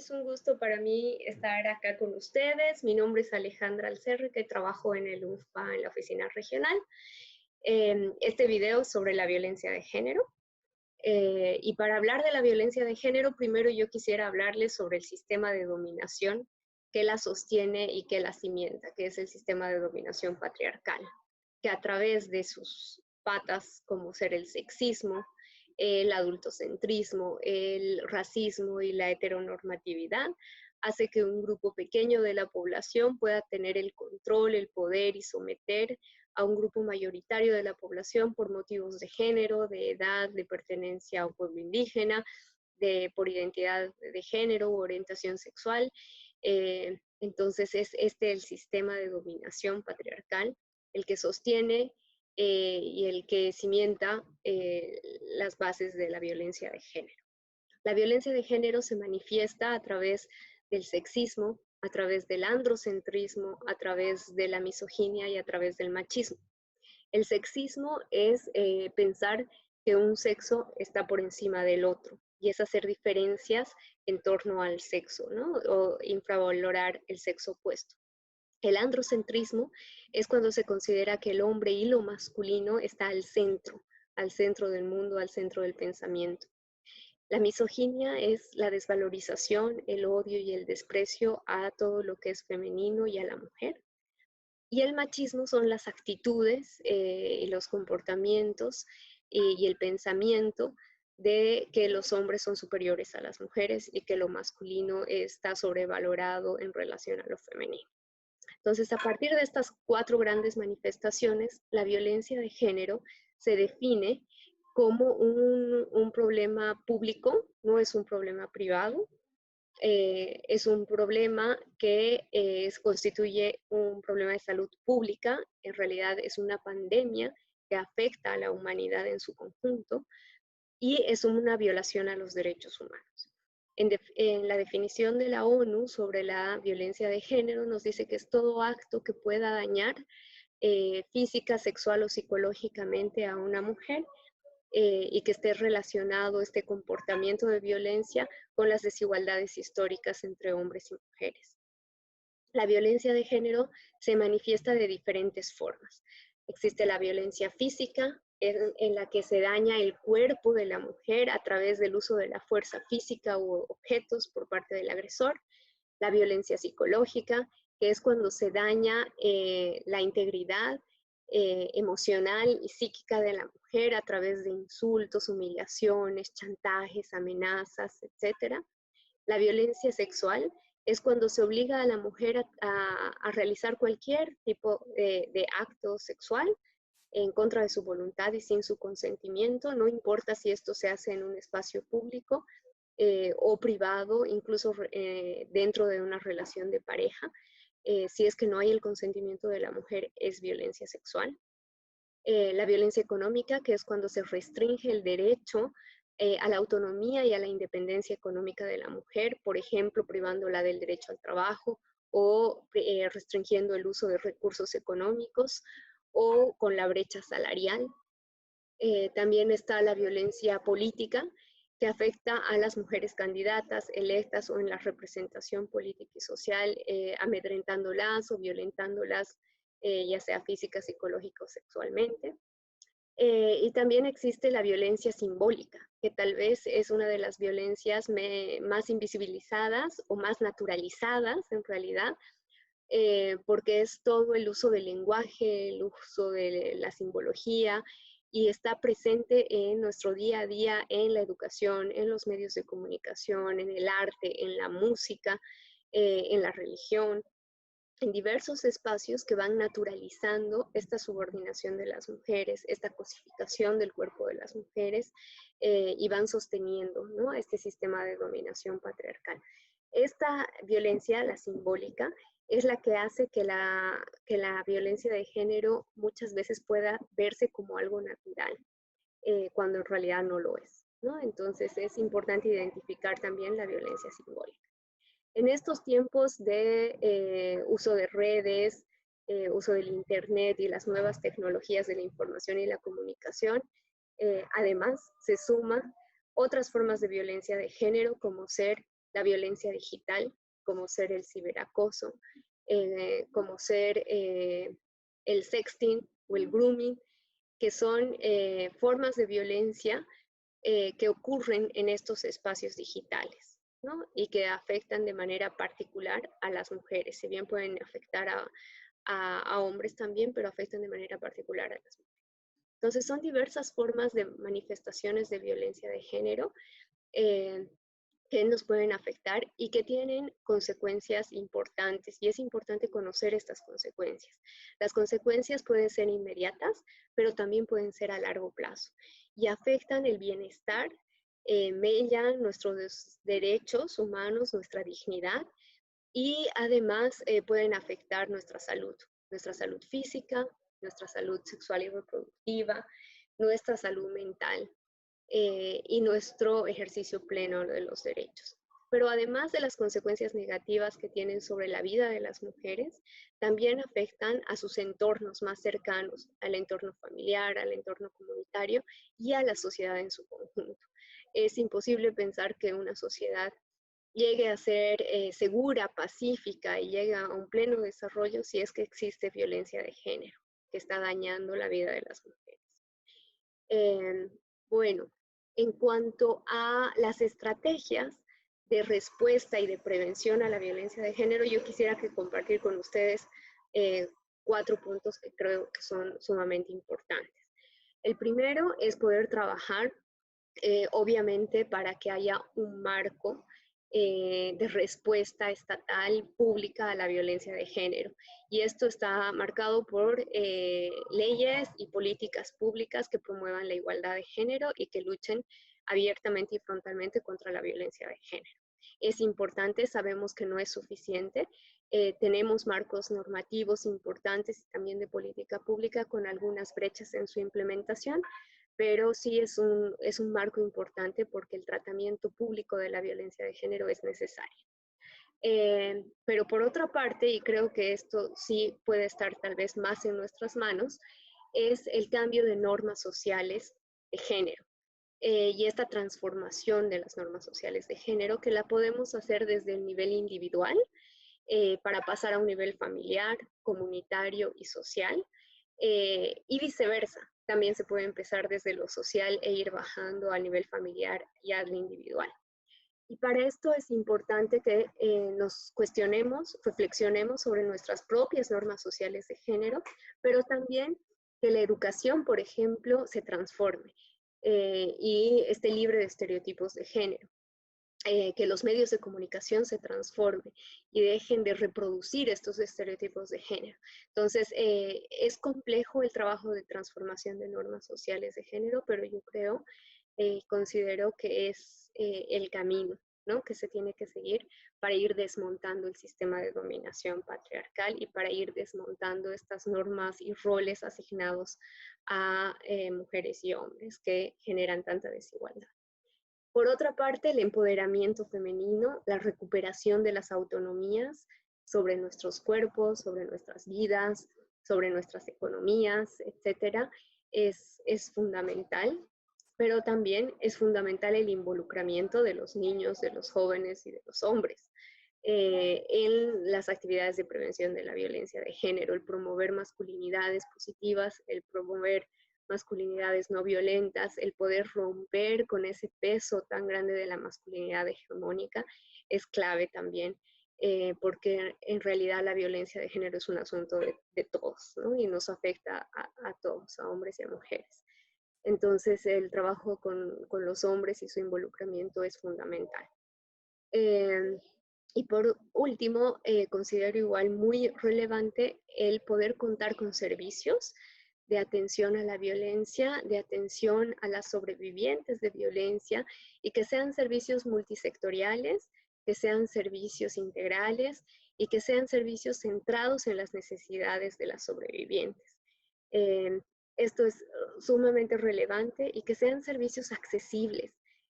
Es un gusto para mí estar acá con ustedes. Mi nombre es Alejandra Alcerre, que trabajo en el UNFPA en la oficina regional. Este video es sobre la violencia de género. Y para hablar de la violencia de género, primero yo quisiera hablarles sobre el sistema de dominación que la sostiene y que la cimienta, que es el sistema de dominación patriarcal, que a través de sus patas, como ser el sexismo, el adultocentrismo, el racismo y la heteronormatividad, hace que un grupo pequeño de la población pueda tener el control, el poder y someter a un grupo mayoritario de la población por motivos de género, de edad, de pertenencia a un pueblo indígena, por identidad de género o orientación sexual. Entonces es este el sistema de dominación patriarcal, el que sostiene y el que cimienta las bases de la violencia de género. La violencia de género se manifiesta a través del sexismo, a través del androcentrismo, a través de la misoginia y a través del machismo. El sexismo es pensar que un sexo está por encima del otro y es hacer diferencias en torno al sexo, ¿no? O infravalorar el sexo opuesto. El androcentrismo es cuando se considera que el hombre y lo masculino está al centro del mundo, al centro del pensamiento. La misoginia es la desvalorización, el odio y el desprecio a todo lo que es femenino y a la mujer. Y el machismo son las actitudes y los comportamientos y el pensamiento de que los hombres son superiores a las mujeres y que lo masculino está sobrevalorado en relación a lo femenino. Entonces, a partir de estas cuatro grandes manifestaciones, la violencia de género se define como un problema público, no es un problema privado, es un problema que constituye un problema de salud pública, en realidad es una pandemia que afecta a la humanidad en su conjunto y es una violación a los derechos humanos. En la definición de la ONU sobre la violencia de género nos dice que es todo acto que pueda dañar física, sexual o psicológicamente a una mujer y que esté relacionado este comportamiento de violencia con las desigualdades históricas entre hombres y mujeres. La violencia de género se manifiesta de diferentes formas. Existe la violencia física, en la que se daña el cuerpo de la mujer a través del uso de la fuerza física u objetos por parte del agresor. La violencia psicológica, que es cuando se daña la integridad emocional y psíquica de la mujer a través de insultos, humillaciones, chantajes, amenazas, etc. La violencia sexual es cuando se obliga a la mujer a realizar cualquier tipo de acto sexual en contra de su voluntad y sin su consentimiento, no importa si esto se hace en un espacio público o privado, incluso dentro de una relación de pareja. Si es que no hay el consentimiento de la mujer, es violencia sexual. La violencia económica, que es cuando se restringe el derecho a la autonomía y a la independencia económica de la mujer, por ejemplo, privándola del derecho al trabajo o restringiendo el uso de recursos económicos o con la brecha salarial. También está la violencia política, que afecta a las mujeres candidatas, electas o en la representación política y social, amedrentándolas o violentándolas, ya sea física, psicológica o sexualmente. Y también existe la violencia simbólica, que tal vez es una de las violencias más invisibilizadas o más naturalizadas en realidad, porque es todo el uso del lenguaje, el uso de la simbología, y está presente en nuestro día a día, en la educación, en los medios de comunicación, en el arte, en la música, en la religión, en diversos espacios que van naturalizando esta subordinación de las mujeres, esta cosificación del cuerpo de las mujeres y van sosteniendo, ¿no?, este sistema de dominación patriarcal. Esta violencia, la simbólica, es la que hace que la violencia de género muchas veces pueda verse como algo natural, cuando en realidad no lo es, ¿no? Entonces es importante identificar también la violencia simbólica. En estos tiempos de uso de redes, uso del Internet y las nuevas tecnologías de la información y la comunicación, además se suman otras formas de violencia de género como ser la violencia digital, como ser el ciberacoso, como ser el sexting o el grooming, que son formas de violencia que ocurren en estos espacios digitales, ¿no? Y que afectan de manera particular a las mujeres, si bien pueden afectar a hombres también, pero afectan de manera particular a las mujeres. Entonces son diversas formas de manifestaciones de violencia de género eh, que nos pueden afectar y que tienen consecuencias importantes. Y es importante conocer estas consecuencias. Las consecuencias pueden ser inmediatas, pero también pueden ser a largo plazo y afectan el bienestar, mellan nuestros derechos humanos, nuestra dignidad y además pueden afectar nuestra salud física, nuestra salud sexual y reproductiva, nuestra salud mental y nuestro ejercicio pleno de los derechos. Pero además de las consecuencias negativas que tienen sobre la vida de las mujeres, también afectan a sus entornos más cercanos, al entorno familiar, al entorno comunitario y a la sociedad en su conjunto. Es imposible pensar que una sociedad llegue a ser segura, pacífica y llegue a un pleno desarrollo si es que existe violencia de género que está dañando la vida de las mujeres. Eh, bueno, en cuanto a las estrategias de respuesta y de prevención a la violencia de género, yo quisiera compartir con ustedes 4 puntos que creo que son sumamente importantes. El primero es poder trabajar, obviamente, para que haya un marco de respuesta estatal pública a la violencia de género. Y esto está marcado por leyes y políticas públicas que promuevan la igualdad de género y que luchen abiertamente y frontalmente contra la violencia de género. Es importante, sabemos que no es suficiente. Tenemos marcos normativos importantes y también de política pública con algunas brechas en su implementación, pero sí es un marco importante porque el tratamiento público de la violencia de género es necesario. Pero por otra parte, y creo que esto sí puede estar tal vez más en nuestras manos, es el cambio de normas sociales de género y esta transformación de las normas sociales de género que la podemos hacer desde el nivel individual para pasar a un nivel familiar, comunitario y social y viceversa. También se puede empezar desde lo social e ir bajando al nivel familiar y al individual. Y para esto es importante que nos cuestionemos, reflexionemos sobre nuestras propias normas sociales de género, pero también que la educación, por ejemplo, se transforme y esté libre de estereotipos de género. Que los medios de comunicación se transformen y dejen de reproducir estos estereotipos de género. Entonces, es complejo el trabajo de transformación de normas sociales de género, pero yo creo, considero que es el camino, ¿no?, que se tiene que seguir para ir desmontando el sistema de dominación patriarcal y para ir desmontando estas normas y roles asignados a mujeres y hombres que generan tanta desigualdad. Por otra parte, el empoderamiento femenino, la recuperación de las autonomías sobre nuestros cuerpos, sobre nuestras vidas, sobre nuestras economías, etcétera, es fundamental, pero también es fundamental el involucramiento de los niños, de los jóvenes y de los hombres en las actividades de prevención de la violencia de género, el promover masculinidades positivas, el promover masculinidades no violentas, el poder romper con ese peso tan grande de la masculinidad hegemónica es clave también, porque en realidad la violencia de género es un asunto de todos, ¿no?, y nos afecta a todos, a hombres y a mujeres. Entonces el trabajo con los hombres y su involucramiento es fundamental. Y por último, considero igual muy relevante el poder contar con servicios de atención a la violencia, de atención a las sobrevivientes de violencia y que sean servicios multisectoriales, que sean servicios integrales y que sean servicios centrados en las necesidades de las sobrevivientes. Eh, Esto es sumamente relevante y que sean servicios accesibles,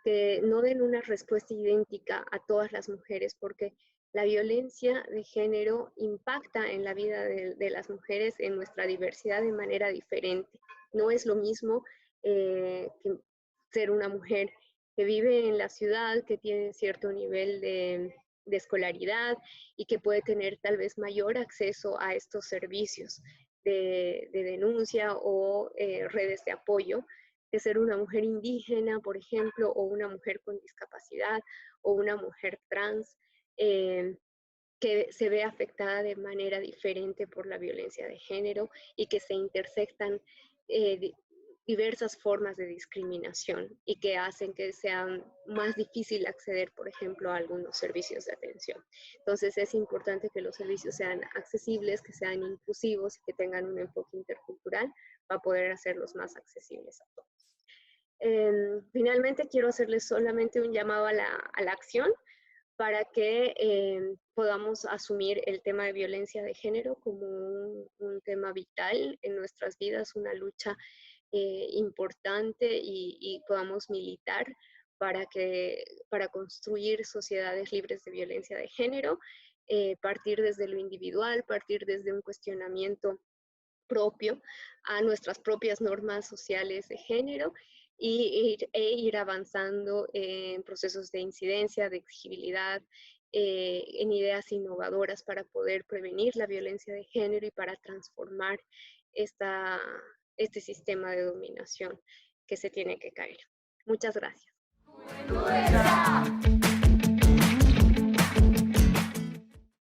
que no den una respuesta idéntica a todas las mujeres, porque la violencia de género impacta en la vida de las mujeres en nuestra diversidad de manera diferente. No es lo mismo que ser una mujer que vive en la ciudad, que tiene cierto nivel de escolaridad y que puede tener tal vez mayor acceso a estos servicios de denuncia o redes de apoyo, que ser una mujer indígena, por ejemplo, o una mujer con discapacidad, o una mujer trans, que se ve afectada de manera diferente por la violencia de género y que se intersectan diversas formas de discriminación y que hacen que sea más difícil acceder, por ejemplo, a algunos servicios de atención. Entonces es importante que los servicios sean accesibles, que sean inclusivos y que tengan un enfoque intercultural para poder hacerlos más accesibles a todos. Finalmente, quiero hacerles solamente un llamado a la acción para que podamos asumir el tema de violencia de género como un tema vital en nuestras vidas, una lucha importante y podamos militar para construir sociedades libres de violencia de género, partir desde lo individual, partir desde un cuestionamiento propio a nuestras propias normas sociales de género e ir avanzando en procesos de incidencia, de exigibilidad, en ideas innovadoras para poder prevenir la violencia de género y para transformar este sistema de dominación que se tiene que caer. Muchas gracias.